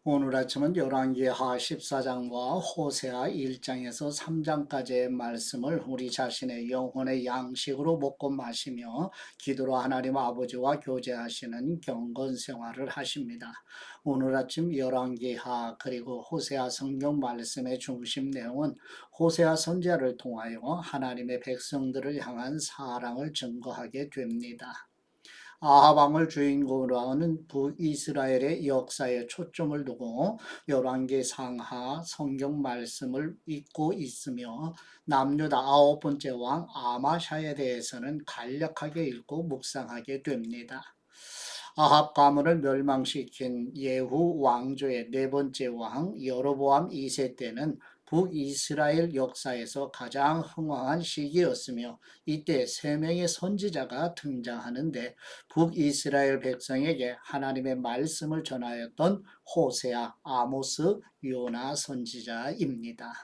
오늘 아침은 열왕기하 14장과 호세아 1장에서 3장까지의 말씀을 우리 자신의 영혼의 양식으로 먹고 마시며 기도로 하나님 아버지와 교제하시는 경건 생활을 하십니다. 오늘 아침 열왕기하 그리고 호세아 성경 말씀의 중심 내용은 호세아 선지자를 통하여 하나님의 백성들을 향한 사랑을 증거하게 됩니다. 아합 왕을 주인공으로 하는 북이스라엘의 역사에 초점을 두고 열왕기 상하 성경 말씀을 읽고 있으며 남유다 아홉 번째 왕 아마샤에 대해서는 간략하게 읽고 묵상하게 됩니다. 아합 가문을 멸망시킨 예후 왕조의 네 번째 왕 여로보암 2세 때는 북이스라엘 역사에서 가장 흥왕한 시기였으며 이때 세 명의 선지자가 등장하는데 북이스라엘 백성에게 하나님의 말씀을 전하였던 호세아, 아모스, 요나 선지자입니다.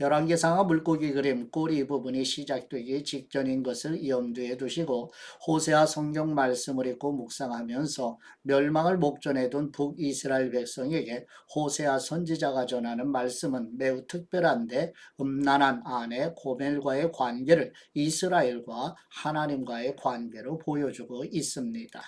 열왕기상하 물고기 그림 꼬리 부분이 시작되기 직전인 것을 염두에 두시고 호세아 성경 말씀을 읽고 묵상하면서 멸망을 목전에 둔 북이스라엘 백성에게 호세아 선지자가 전하는 말씀은 매우 특별한데 음란한 아내 고멜과의 관계를 이스라엘과 하나님과의 관계로 보여주고 있습니다.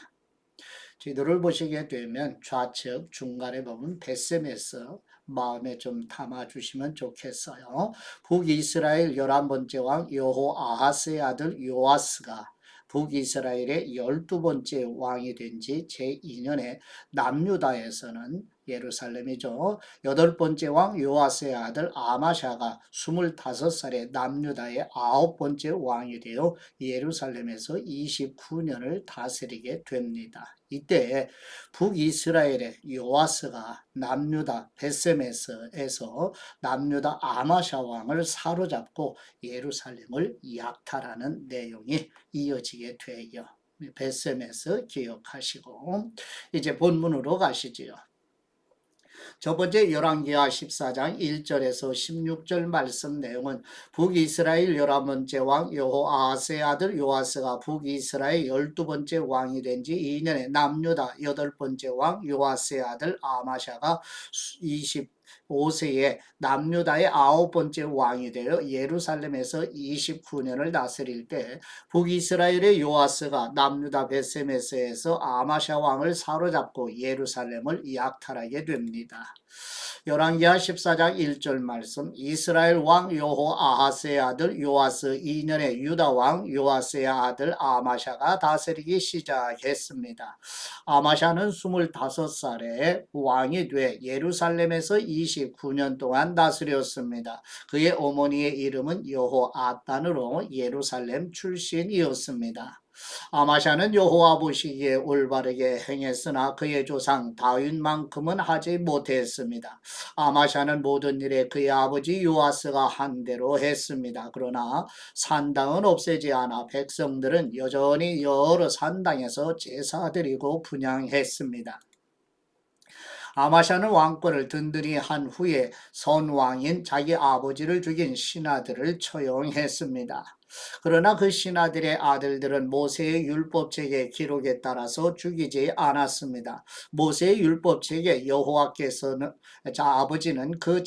지도를 보시게 되면 좌측 중간에 보면 베세메스 마음에 좀 담아주시면 좋겠어요. 북이스라엘 11번째 왕 여호아하스의 아들 요아스가 북이스라엘의 12번째 왕이 된 지 제2년에 남유다에서는 예루살렘이죠. 8번째 왕 요아스의 아들 아마샤가 25살에 남유다의 9번째 왕이 되어 예루살렘에서 29년을 다스리게 됩니다. 이때 북이스라엘의 요아스가 남유다 베세메스에서 남유다 아마샤 왕을 사로잡고 예루살렘을 약탈하는 내용이 이어지게 돼요. 베세메스 기억하시고 이제 본문으로 가시지요. 첫 번째 열왕기하 14장 1절에서 16절 말씀 내용은 북이스라엘 11번째 왕 여호아하스의 아들 요아스가 북이스라엘 12번째 왕이 된 지 2년에 남유다 8번째 왕 요아스의 아들 아마샤가 25세에 남유다의 9번째 왕이 되어 예루살렘에서 29년을 다스릴 때 북이스라엘의 요아스가 남유다 베세메스에서 아마샤 왕을 사로잡고 예루살렘을 약탈하게 됩니다. 열왕기하 14장 1절 말씀 이스라엘 왕 여호아하스의 아들 요아스 2년에 유다 왕 요아스의 아들 아마샤가 다스리기 시작했습니다. 아마샤는 25살에 왕이 돼 예루살렘에서 29년 동안 다스렸습니다. 그의 어머니의 이름은 여호아단으로 예루살렘 출신이었습니다. 아마샤는 여호와 보시기에 올바르게 행했으나 그의 조상 다윗만큼은 하지 못했습니다. 아마샤는 모든 일에 그의 아버지 요아스가 한 대로 했습니다. 그러나 산당은 없애지 않아 백성들은 여전히 여러 산당에서 제사 드리고 분향했습니다. 아마샤는 왕권을 든든히 한 후에 선왕인 자기 아버지를 죽인 신하들을 처형했습니다. 그러나 그 신하들의 아들들은 모세의 율법책의 기록에 따라서 죽이지 않았습니다. 모세의 율법책에 여호와께서는 아버지는 그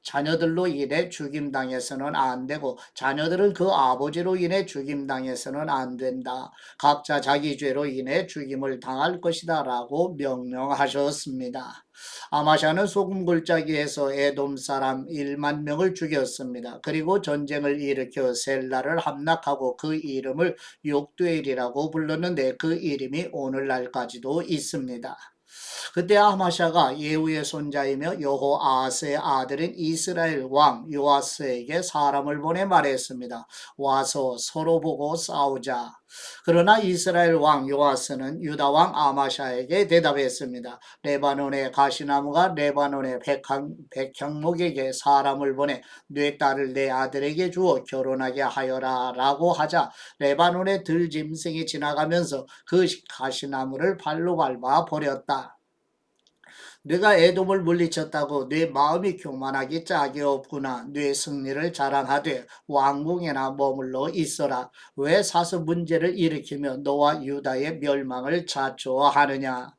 자녀들로 인해 죽임당해서는 안 되고 자녀들은 그 아버지로 인해 죽임당해서는 안 된다. 각자 자기 죄로 인해 죽임을 당할 것이다 라고 명령하셨습니다. 아마샤는 소금 골짜기에서 에돔 사람 1만 명을 죽였습니다. 그리고 전쟁을 일으켜 셀라를 함락하고 그 이름을 욕두엘이라고 불렀는데 그 이름이 오늘날까지도 있습니다. 그때 아마샤가 예후의 손자이며 여호아하스의 아들인 이스라엘 왕 요아스에게 사람을 보내 말했습니다. 와서 서로 보고 싸우자. 그러나 이스라엘 왕 요아스는 유다 왕 아마샤에게 대답했습니다. 레바논의 가시나무가 레바논의 백향목에게 사람을 보내 내 딸을 내 아들에게 주어 결혼하게 하여라 라고 하자 레바논의 들짐승이 지나가면서 그 가시나무를 발로 밟아 버렸다. 네가 에돔을 물리쳤다고 네 마음이 교만하기 짝이 없구나. 네 승리를 자랑하되 왕궁에나 머물러 있어라. 왜 사서 문제를 일으키며 너와 유다의 멸망을 자초하느냐.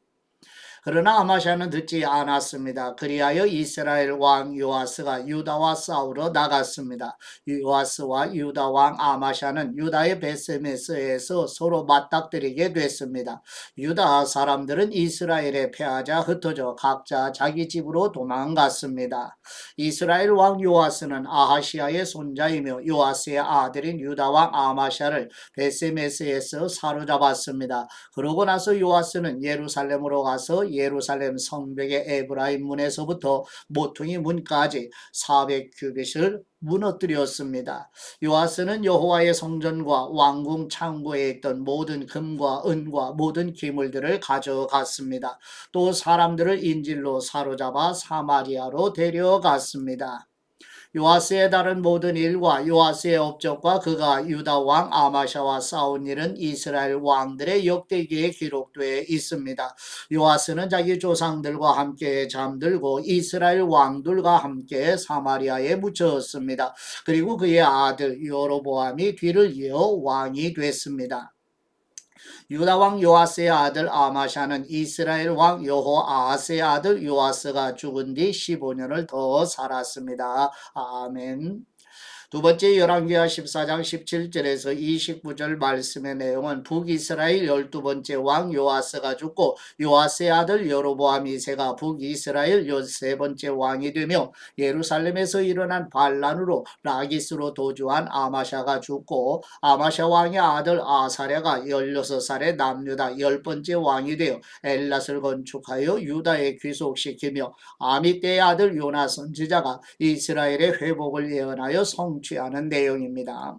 그러나 아마샤는 듣지 않았습니다. 그리하여 이스라엘 왕 요아스가 유다와 싸우러 나갔습니다. 요아스와 유다 왕 아마샤는 유다의 베세메스에서 서로 맞닥뜨리게 됐습니다. 유다 사람들은 이스라엘에 패하자 흩어져 각자 자기 집으로 도망갔습니다. 이스라엘 왕 요아스는 아하시아의 손자이며 요아스의 아들인 유다 왕 아마샤를 베세메스에서 사로잡았습니다. 그러고 나서 요아스는 예루살렘으로 가서 예루살렘 성벽의 에브라임 문에서부터 모퉁이 문까지 400규빗을 무너뜨렸습니다. 요아스는 여호와의 성전과 왕궁 창고에 있던 모든 금과 은과 모든 기물들을 가져갔습니다. 또 사람들을 인질로 사로잡아 사마리아로 데려갔습니다. 요아스의 다른 모든 일과 요아스의 업적과 그가 유다 왕 아마샤와 싸운 일은 이스라엘 왕들의 역대기에 기록되어 있습니다. 요아스는 자기 조상들과 함께 잠들고 이스라엘 왕들과 함께 사마리아에 묻혔습니다. 그리고 그의 아들 여로보암이 뒤를 이어 왕이 됐습니다. 유다 왕 요아스의 아들 아마샤는 이스라엘 왕 여호아하스의 아들 요아스가 죽은 뒤 15년을 더 살았습니다. 아멘. 두 번째 열왕기하 14장 17절에서 29절 말씀의 내용은 북이스라엘 12번째 왕 요아스가 죽고 요아스의 아들 여로보암 2세가 북이스라엘 13번째 왕이 되며 예루살렘에서 일어난 반란으로 라기스로 도주한 아마샤가 죽고 아마샤 왕의 아들 아사랴가 16살에 남유다 10번째 왕이 되어 엘랏을 건축하여 유다에 귀속시키며 아미떼의 아들 요나 선지자가 이스라엘의 회복을 예언하여 성취하는 내용입니다.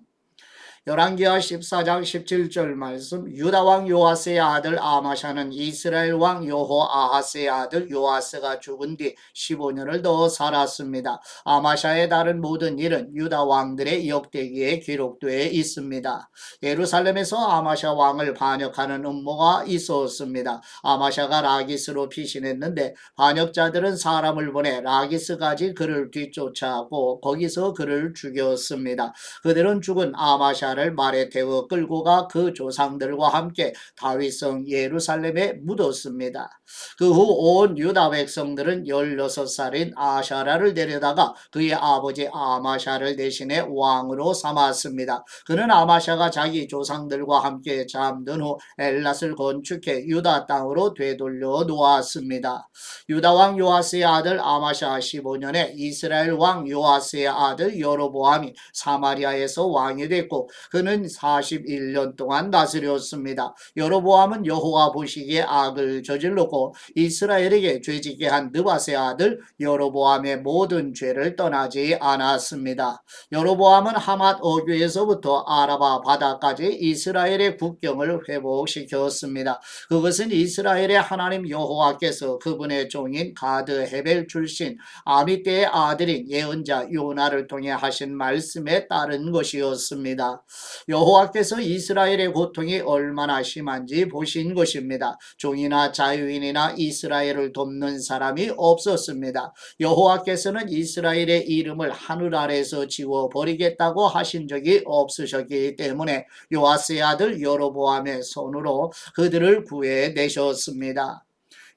열왕기하 14장 17절 말씀 유다 왕 요아스의 아들 아마샤는 이스라엘 왕 여호아하스의 아들 요아스가 죽은 뒤 15년을 더 살았습니다. 아마샤의 다른 모든 일은 유다 왕들의 역대기에 기록되어 있습니다. 예루살렘에서 아마샤 왕을 반역하는 음모가 있었습니다. 아마샤가 라기스로 피신했는데 반역자들은 사람을 보내 라기스까지 그를 뒤쫓아고 거기서 그를 죽였습니다. 그들은 죽은 아마샤 말에 태워 끌고 가 그 조상들과 함께 다윗성 예루살렘에 묻었습니다. 그 후 온 유다 백성들은 16살인 아샤라를 데려다가 그의 아버지 아마샤를 대신해 왕으로 삼았습니다. 그는 아마샤가 자기 조상들과 함께 잠든 후 엘랏을 건축해 유다 땅으로 되돌려 놓았습니다. 유다 왕 요아스의 아들 아마샤 15년에 이스라엘 왕 요아스의 아들 여로보암이 사마리아에서 왕이 됐고 그는 41년 동안 다스렸습니다. 여로보암은 여호와 보시기에 악을 저질렀고 이스라엘에게 죄짓게 한 느밧의 아들 여로보암의 모든 죄를 떠나지 않았습니다. 여로보암은 하맛 어귀에서부터 아라바 바다까지 이스라엘의 국경을 회복시켰습니다. 그것은 이스라엘의 하나님 여호와께서 그분의 종인 가드 헤벨 출신 아미떼의 아들인 예언자 요나를 통해 하신 말씀에 따른 것이었습니다. 여호와께서 이스라엘의 고통이 얼마나 심한지 보신 것입니다. 종이나 자유인이나 이스라엘을 돕는 사람이 없었습니다. 여호와께서는 이스라엘의 이름을 하늘 아래에서 지워버리겠다고 하신 적이 없으셨기 때문에 요아스의 아들 여로보암의 손으로 그들을 구해내셨습니다.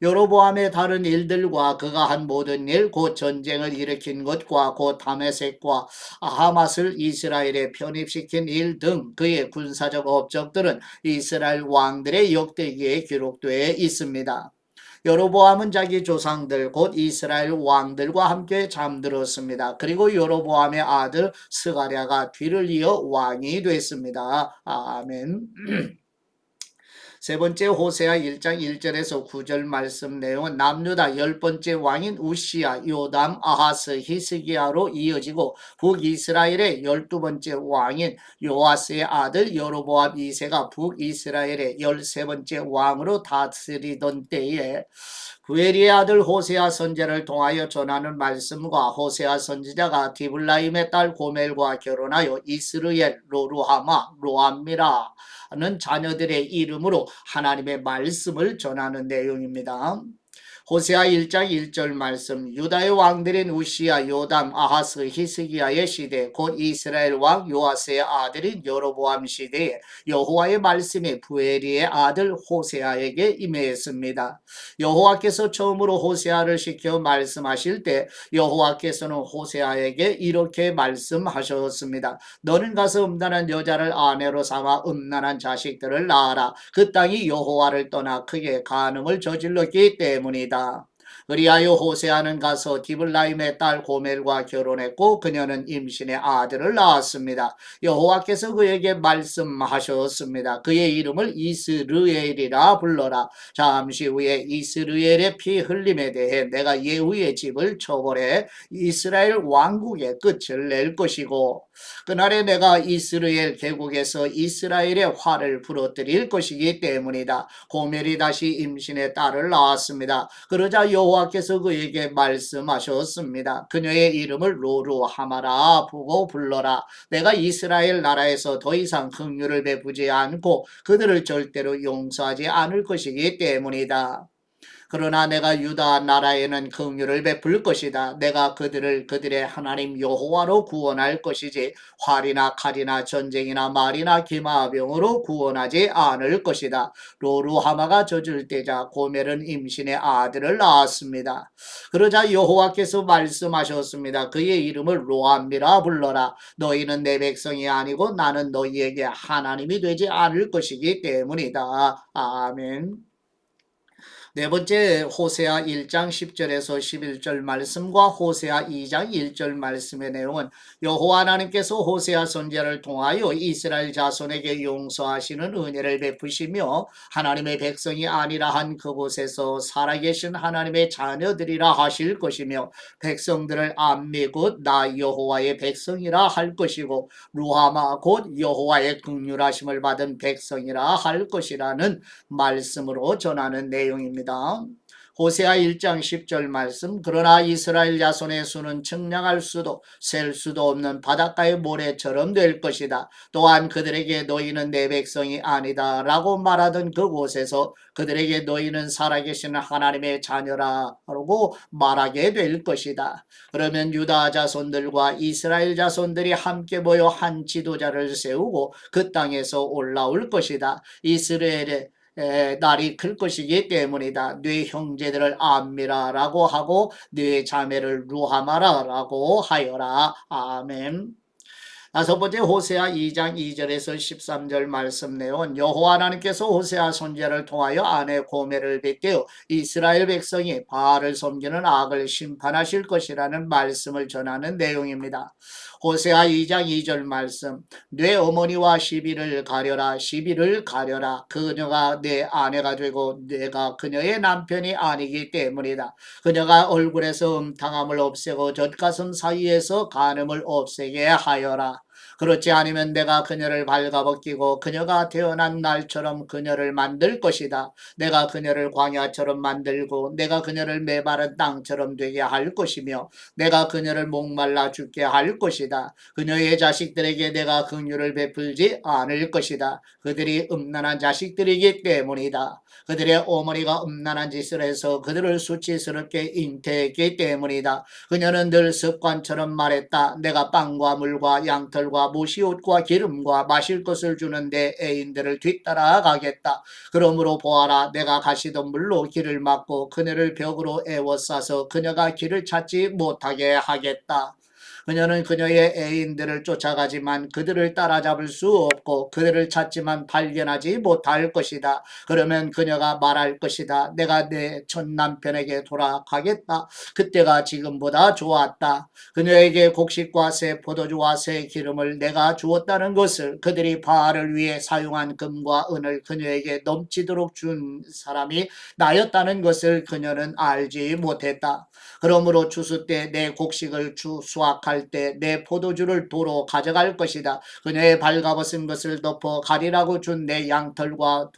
여로보암의 다른 일들과 그가 한 모든 일, 곧 전쟁을 일으킨 것과 곧 다메섹과 하맛을 이스라엘에 편입시킨 일 등 그의 군사적 업적들은 이스라엘 왕들의 역대기에 기록되어 있습니다. 여로보암은 자기 조상들 곧 이스라엘 왕들과 함께 잠들었습니다. 그리고 여로보암의 아들 스가랴가 뒤를 이어 왕이 됐습니다. 아멘. 세 번째 호세아 1장 1절에서 9절 말씀 내용은 남유다 10번째 왕인 우시야, 요담, 아하스, 히스기야로 이어지고 북이스라엘의 12번째 왕인 요아스의 아들 여로보암 2세가 북이스라엘의 13번째 왕으로 다스리던 때에 구에리의 아들 호세아 선지자를 통하여 전하는 말씀과 호세아 선지자가 디블라임의 딸 고멜과 결혼하여 이스르엘, 로루하마, 로암미라 는 자녀들의 이름으로 하나님의 말씀을 전하는 내용입니다. 호세아 1장 1절 말씀. 유다의 왕들인 우시야, 요담, 아하스, 히스기야의 시대, 곧 이스라엘 왕 요아스의 아들인 여로보암 시대에 여호와의 말씀이 부에리의 아들 호세아에게 임했습니다. 여호와께서 처음으로 호세아를 시켜 말씀하실 때 여호와께서는 호세아에게 이렇게 말씀하셨습니다. 너는 가서 음란한 여자를 아내로 삼아 음란한 자식들을 낳아라. 그 땅이 여호와를 떠나 크게 간음을 저질렀기 때문이다. 그리하여 호세아는 가서 디블라임의 딸 고멜과 결혼했고 그녀는 임신의 아들을 낳았습니다. 여호와께서 그에게 말씀하셨습니다. 그의 이름을 이스르엘이라 불러라. 잠시 후에 이스르엘의 피 흘림에 대해 내가 예후의 집을 처벌해 이스라엘 왕국의 끝을 낼 것이고 그날에 내가 이스라엘 계곡에서 이스라엘의 화를 부러뜨릴 것이기 때문이다. 고멜이 다시 임신의 딸을 낳았습니다. 그러자 여호와께서 그에게 말씀하셨습니다. 그녀의 이름을 로루하마라 보고 불러라. 내가 이스라엘 나라에서 더 이상 긍휼을 베푸지 않고 그들을 절대로 용서하지 않을 것이기 때문이다. 그러나 내가 유다 나라에는 긍휼을 베풀 것이다. 내가 그들을 그들의 하나님 여호와로 구원할 것이지 활이나 칼이나 전쟁이나 말이나 기마병으로 구원하지 않을 것이다. 로루하마가 젖을 때자 고멜은 임신의 아들을 낳았습니다. 그러자 여호와께서 말씀하셨습니다. 그의 이름을 로암미라 불러라. 너희는 내 백성이 아니고 나는 너희에게 하나님이 되지 않을 것이기 때문이다. 아멘. 네 번째 호세아 1장 10절에서 11절 말씀과 호세아 2장 1절 말씀의 내용은 여호와 하나님께서 호세아 선지자를 통하여 이스라엘 자손에게 용서하시는 은혜를 베푸시며 하나님의 백성이 아니라 한 그곳에서 살아계신 하나님의 자녀들이라 하실 것이며 백성들을 암미 곧 나 여호와의 백성이라 할 것이고 루하마 곧 여호와의 긍휼하심을 받은 백성이라 할 것이라는 말씀으로 전하는 내용입니다. 호세아 1장 10절 말씀. 그러나 이스라엘 자손의 수는 측량할 수도 셀 수도 없는 바닷가의 모래처럼 될 것이다. 또한 그들에게 너희는 내 백성이 아니다 라고 말하던 그곳에서 그들에게 너희는 살아계신 하나님의 자녀라고 말하게 될 것이다. 그러면 유다 자손들과 이스라엘 자손들이 함께 모여 한 지도자를 세우고 그 땅에서 올라올 것이다. 이스라엘의 날이 클 것이기 때문이다. 네 형제들을 암미라라고 하고 네 자매를 루하마라라고 하여라. 아멘. 다섯 번째 호세아 2장 2절에서 13절 말씀 내용은 여호와 하나님께서 호세아 선지자를 통하여 아내 고멜을 빗대어 이스라엘 백성이 바알을 섬기는 악을 심판하실 것이라는 말씀을 전하는 내용입니다. 호세아 2장 2절 말씀. 내 어머니와 시비를 가려라. 시비를 가려라. 그녀가 내 아내가 되고 내가 그녀의 남편이 아니기 때문이다. 그녀가 얼굴에서 음탕함을 없애고 젖가슴 사이에서 간음을 없애게 하여라. 그렇지 않으면 내가 그녀를 발가벗기고 그녀가 태어난 날처럼 그녀를 만들 것이다. 내가 그녀를 광야처럼 만들고 내가 그녀를 메마른 땅처럼 되게 할 것이며 내가 그녀를 목말라 죽게 할 것이다. 그녀의 자식들에게 내가 긍휼을 베풀지 않을 것이다. 그들이 음란한 자식들이기 때문이다. 그들의 어머니가 음란한 짓을 해서 그들을 수치스럽게 잉태했기 때문이다. 그녀는 늘 습관처럼 말했다. 내가 빵과 물과 양털과 모시옷과 기름과 마실 것을 주는데 애인들을 뒤따라가겠다. 그러므로 보아라. 내가 가시던 물로 길을 막고 그녀를 벽으로 에워싸서 그녀가 길을 찾지 못하게 하겠다. 그녀는 그녀의 애인들을 쫓아가지만 그들을 따라잡을 수 없고 그들을 찾지만 발견하지 못할 것이다. 그러면 그녀가 말할 것이다. 내가 내 전 남편에게 돌아가겠다. 그때가 지금보다 좋았다. 그녀에게 곡식과 새 포도주와 새 기름을 내가 주었다는 것을 그들이 바알을 위해 사용한 금과 은을 그녀에게 넘치도록 준 사람이 나였다는 것을 그녀는 알지 못했다. 그러므로 추수 때 내 곡식을 수확할 할 때 내 포도주를 도로 가져갈 것이다. 그녀의 발가벗은 것을 덮어 가리라고 준 내 양털과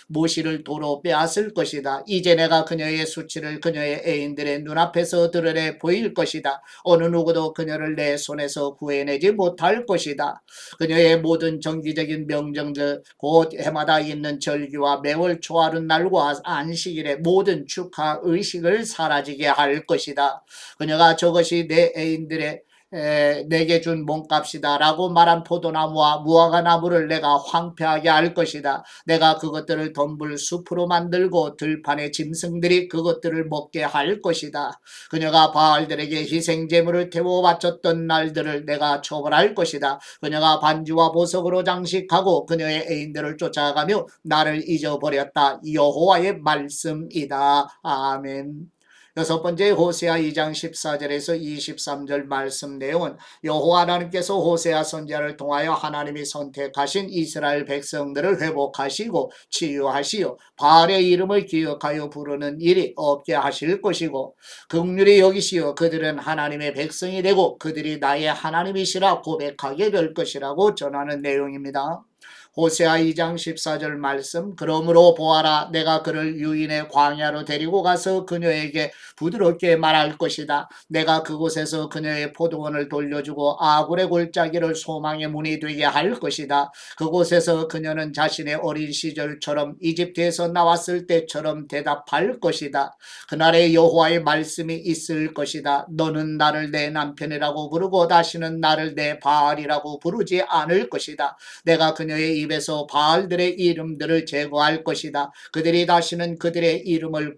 모시를 도로 빼앗을 것이다. 이제 내가 그녀의 수치를 그녀의 애인들의 눈앞에서 드러내 보일 것이다. 어느 누구도 그녀를 내 손에서 구해내지 못할 것이다. 그녀의 모든 정기적인 명정들, 곧 해마다 있는 절기와 매월 초하룻 날과 안식일의 모든 축하 의식을 사라지게 할 것이다. 그녀가 저것이 내 애인들의 내게 준 몸값이다 라고 말한 포도나무와 무화과나무를 내가 황폐하게 할 것이다. 내가 그것들을 덤불 숲으로 만들고 들판의 짐승들이 그것들을 먹게 할 것이다. 그녀가 바알들에게 희생제물을 태워 바쳤던 날들을 내가 처벌할 것이다. 그녀가 반지와 보석으로 장식하고 그녀의 애인들을 쫓아가며 나를 잊어버렸다. 여호와의 말씀이다. 아멘. 여섯 번째 호세아 2장 14절에서 23절 말씀 내용은 여호와 하나님께서 호세아 선지자를 통하여 하나님이 선택하신 이스라엘 백성들을 회복하시고 치유하시어 바알의 이름을 기억하여 부르는 일이 없게 하실 것이고 긍휼히 여기시어 그들은 하나님의 백성이 되고 그들이 나의 하나님이시라 고백하게 될 것이라고 전하는 내용입니다. 호세아 2장 14절 말씀 그러므로 보아라 내가 그를 유인의 광야로 데리고 가서 그녀에게 부드럽게 말할 것이다. 내가 그곳에서 그녀의 포도원을 돌려주고 아굴의 골짜기를 소망의 문이 되게 할 것이다. 그곳에서 그녀는 자신의 어린 시절처럼 이집트에서 나왔을 때처럼 대답할 것이다. 그날에 여호와의 말씀이 있을 것이다. 너는 나를 내 남편이라고 부르고 다시는 나를 내 바알이라고 부르지 않을 것이다. 내가 그녀의 입에서 바알들의 이름들을 제거할 것이다. 그들이 다시는 그들의 이름을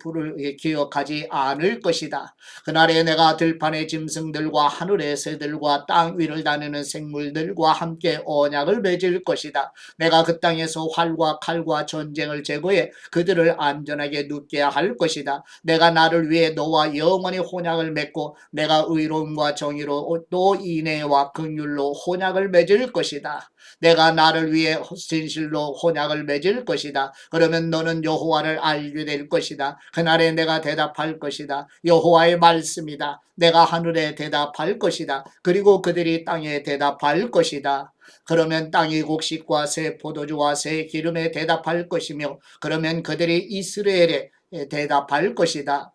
기억하지 않을 것이다. 그날에 내가 들판의 짐승들과 하늘의 새들과 땅 위를 다니는 생물들과 함께 언약을 맺을 것이다. 내가 그 땅에서 활과 칼과 전쟁을 제거해 그들을 안전하게 눕게 할 것이다. 내가 나를 위해 너와 영원히 혼약을 맺고 내가 의로움과 정의로 또 인애와 긍휼로 혼약을 맺을 것이다. 내가 나를 위해 진실로 혼약을 맺을 것이다. 그러면 너는 여호와를 알게 될 것이다. 그날에 내가 대답할 것이다. 여호와의 말씀이다. 내가 하늘에 대답할 것이다. 그리고 그들이 땅에 대답할 것이다. 그러면 땅이 곡식과 새 포도주와 새 기름에 대답할 것이며 그러면 그들이 이스라엘에 대답할 것이다.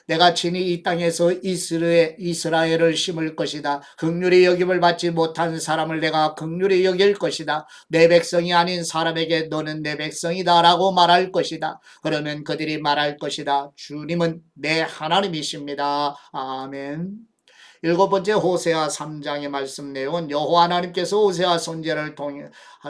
내가 친히 이 땅에서 이스라엘을 심을 것이다. 긍휼히 여김을 받지 못한 사람을 내가 긍휼히 여길 것이다. 내 백성이 아닌 사람에게 너는 내 백성이다 라고 말할 것이다. 그러면 그들이 말할 것이다. 주님은 내 하나님이십니다. 아멘. 일곱 번째 호세아 3장의 말씀 내용은 여호와 하나님께서 호세아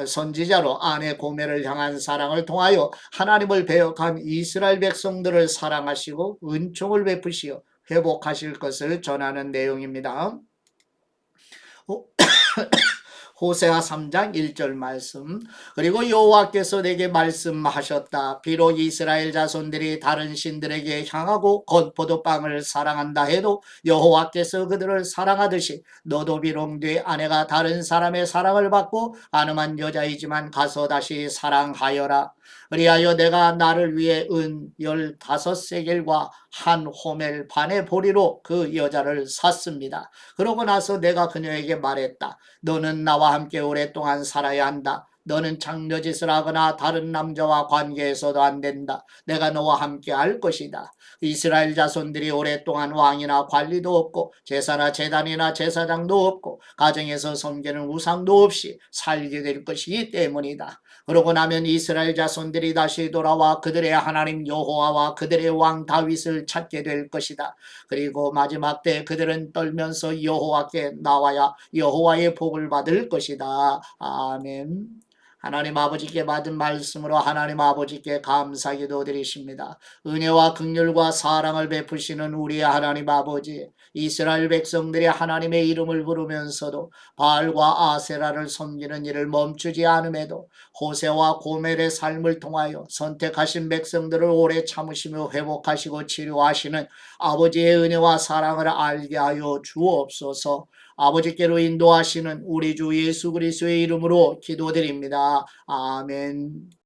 선지자로 아내 고멜을 향한 사랑을 통하여 하나님을 배역한 이스라엘 백성들을 사랑하시고 은총을 베푸시어 회복하실 것을 전하는 내용입니다. 호세아 3장 1절 말씀 그리고 여호와께서 내게 말씀하셨다. 비록 이스라엘 자손들이 다른 신들에게 향하고 겉포도빵을 사랑한다 해도 여호와께서 그들을 사랑하듯이 너도 비록 네 아내가 다른 사람의 사랑을 받고 아름한 여자이지만 가서 다시 사랑하여라. 그리하여 내가 나를 위해 은 15세겔과 한 호멜 반의 보리로 그 여자를 샀습니다. 그러고 나서 내가 그녀에게 말했다. 너는 나와 함께 오랫동안 살아야 한다. 너는 장려짓을 하거나 다른 남자와 관계해서도 안 된다. 내가 너와 함께 할 것이다. 이스라엘 자손들이 오랫동안 왕이나 관리도 없고 제사나 제단이나 제사장도 없고 가정에서 섬기는 우상도 없이 살게 될 것이기 때문이다. 그러고 나면 이스라엘 자손들이 다시 돌아와 그들의 하나님 여호와와 그들의 왕 다윗을 찾게 될 것이다. 그리고 마지막 때 그들은 떨면서 여호와께 나와야 여호와의 복을 받을 것이다. 아멘. 하나님 아버지께 받은 말씀으로 하나님 아버지께 감사기도 드리십니다. 은혜와 긍휼과 사랑을 베푸시는 우리 하나님 아버지, 이스라엘 백성들이 하나님의 이름을 부르면서도 바알과 아세라를 섬기는 일을 멈추지 않음에도 호세와 고멜의 삶을 통하여 선택하신 백성들을 오래 참으시며 회복하시고 치료하시는 아버지의 은혜와 사랑을 알게 하여 주옵소서. 아버지께로 인도하시는 우리 주 예수 그리스도의 이름으로 기도드립니다. 아멘.